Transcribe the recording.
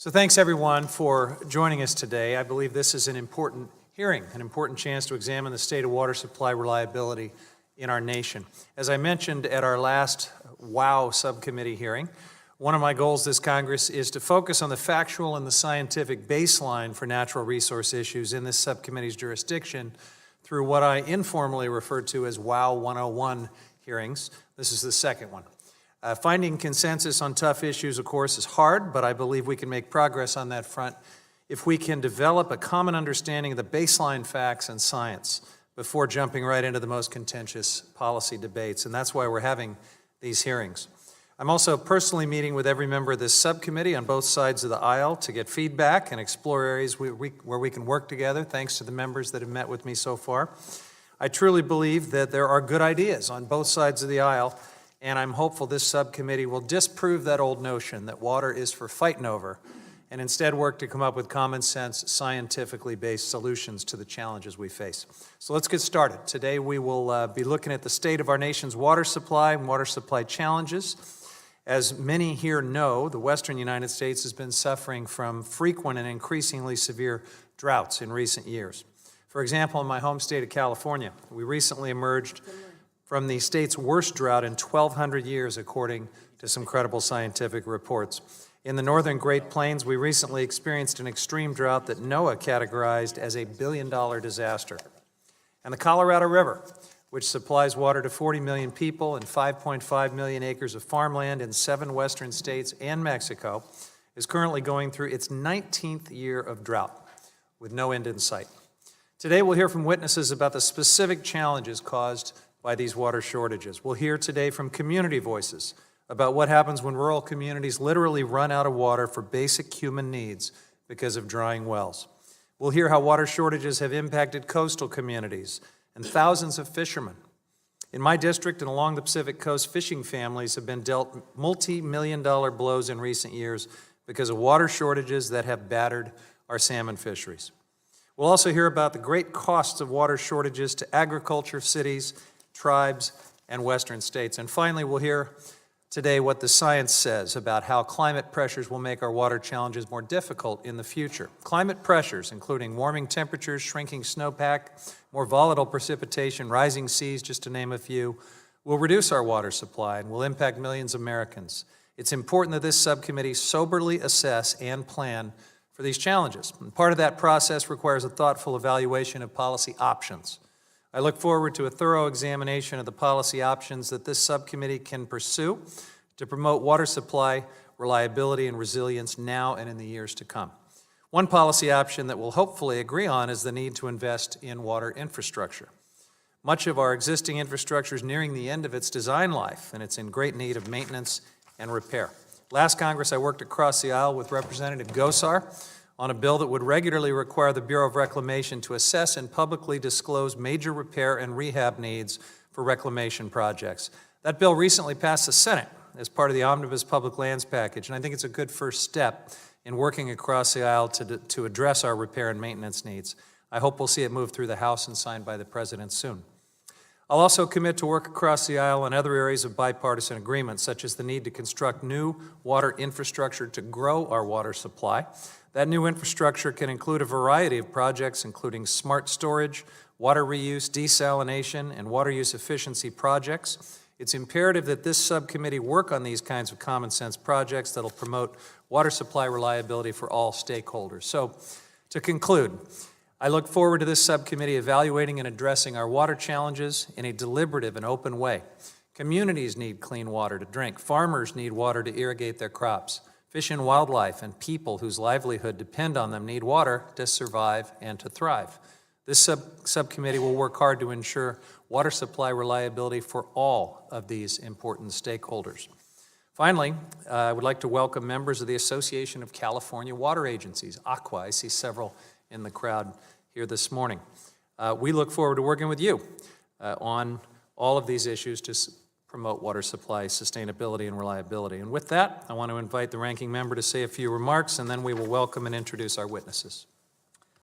So thanks everyone for joining us today. I believe this is an important hearing, an important chance to examine the state of water supply reliability in our nation. As I mentioned at our last WOW subcommittee hearing, one of my goals this Congress is to focus on the factual and the scientific baseline for natural resource issues in this subcommittee's jurisdiction through what I informally refer to as WOW 101 hearings. This is the second one. Finding consensus on tough issues, of course, is hard, but I believe we can make progress on that front if we can develop a common understanding of the baseline facts and science before jumping right into the most contentious policy debates, and that's why we're having these hearings. I'm also personally meeting with every member of this subcommittee on both sides of the aisle to get feedback and explore areas where we can work together, thanks to the members that have met with me so far. I truly believe that there are good ideas on both sides of the aisle, and I'm hopeful this subcommittee will disprove that old notion that water is for fighting over and instead work to come up with common sense, scientifically based solutions to the challenges we face. So let's get started. Today we will be looking at the state of our nation's water supply and water supply challenges. As many here know, the western United States has been suffering from frequent and increasingly severe droughts in recent years. For example, in my home state of California, we recently emerged from the state's worst drought in 1,200 years, according to some credible scientific reports. In the northern Great Plains, we recently experienced an extreme drought that NOAA categorized as a billion-dollar disaster. And the Colorado River, which supplies water to 40 million people and 5.5 million acres of farmland in 7 western states and Mexico, is currently going through its 19th year of drought, with no end in sight. Today, we'll hear from witnesses about the specific challenges caused by these water shortages. We'll hear today from community voices about what happens when rural communities literally run out of water for basic human needs because of drying wells. We'll hear how water shortages have impacted coastal communities and thousands of fishermen. In my district and along the Pacific Coast, fishing families have been dealt multi-million-dollar blows in recent years because of water shortages that have battered our salmon fisheries. We'll also hear about the great costs of water shortages to agriculture, cities, tribes, and western states. And finally, we'll hear today what the science says about how climate pressures will make our water challenges more difficult in the future. Climate pressures, including warming temperatures, shrinking snowpack, more volatile precipitation, rising seas, just to name a few, will reduce our water supply and will impact millions of Americans. It's important that this subcommittee soberly assess and plan for these challenges. And part of that process requires a thoughtful evaluation of policy options. I look forward to a thorough examination of the policy options that this subcommittee can pursue to promote water supply reliability and resilience now and in the years to come. One policy option that we'll hopefully agree on is the need to invest in water infrastructure. Much of our existing infrastructure is nearing the end of its design life, and it's in great need of maintenance and repair. Last Congress, I worked across the aisle with Representative Gosar on a bill that would regularly require the Bureau of Reclamation to assess and publicly disclose major repair and rehab needs for reclamation projects. That bill recently passed the Senate as part of the Omnibus Public Lands Package, and I think it's a good first step in working across the aisle to address our repair and maintenance needs. I hope we'll see it move through the House and signed by the President soon. I'll also commit to work across the aisle on other areas of bipartisan agreement, such as the need to construct new water infrastructure to grow our water supply. That new infrastructure can include a variety of projects, including smart storage, water reuse, desalination, and water use efficiency projects. It's imperative that this subcommittee work on these kinds of common sense projects that'll promote water supply reliability for all stakeholders. So, to conclude, I look forward to this subcommittee evaluating and addressing our water challenges in a deliberative and open way. Communities need clean water to drink. Farmers need water to irrigate their crops. Fish and wildlife and people whose livelihood depend on them need water to survive and to thrive. This subcommittee will work hard to ensure water supply reliability for all of these important stakeholders. Finally, I would like to welcome members of the Association of California Water Agencies, ACWA. I see several in the crowd here this morning. We look forward to working with you on all of these issues to promote water supply sustainability and reliability. And with that, I want to invite the ranking member to say a few remarks, and then we will welcome and introduce our witnesses.